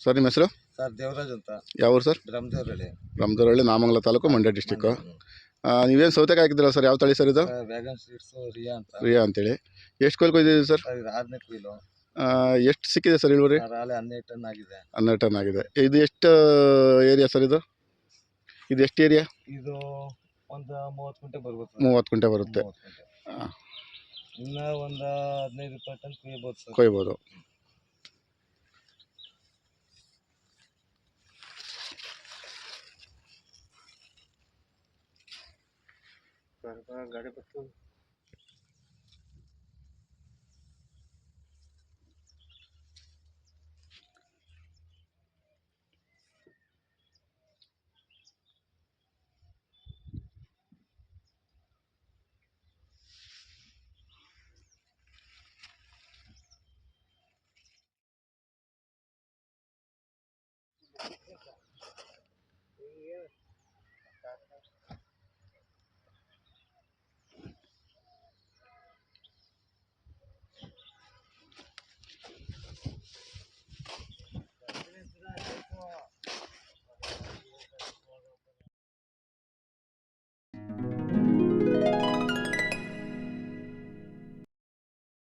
Sir ನಿಮ್ಮ ಹೆಸರು? Sir Devaraj ಅಂತ. ಯಾವ ಊರು ಸರ್? ಬ್ರಹ್ಮದೇವರಳ್ಳಿ. ಬ್ರಹ್ಮದೇವರಹಳ್ಳಿ, ನಾಮಂಗಲ ತಾಲೂಕು, ಮಂಡ್ಯ ಡಿಸ್ಟಿಕ್ಕು. ಮಂಡ್ಯ. ನೀವೇನು ಸೌತೆಕಾಯಿ ಹಾಕಿದ್ದೀರಾ ಸರ್? ಯಾವ ತಳಿ ಸರ್ ಇದು? ವ್ಯಾಗನ್ ಸೀಡ್ಸ್ ರಿಯಾ ಅಂತ. ರಿಯಾ ಅಂತೇಳಿ. ಎಷ್ಟು ಕೊಯ್ಲು ಕೊಯ್ದಿದ್ದೀರಿ ಸರ್? ಸರ್ ಇದು 6ನೇ ಕೊಯ್ಲು. ಎಷ್ಟು ಸಿಕ್ಕಿದೆ ಸರ್ ಇಳುವರಿ? ಸರ್ ಆಗಲೇ 12 ಟನ್ ಆಗಿದೆ. 12 ಟನ್ ಆಗಿದೆ. ಇದು ಎಷ್ಟು ಏರಿಯಾ ಸರ್ ಇದು? ಇದು ಎಷ್ಟು ಏರಿಯಾ? ಇದು ಒಂದು 30 ಗುಂಟೆ ಬರ್ಬೋದು. 30 ಗುಂಟೆ ಬರುತ್ತೆ. 30 ಗುಂಟೆ. ಇನ್ನು ಒಂದು 15-20 ಟನ್ ಕೊಯ್ಬೋದು ಸರ್. ಕೊಯ್ಬೋದು. ಗಾಡಿ ಬರ್ತು.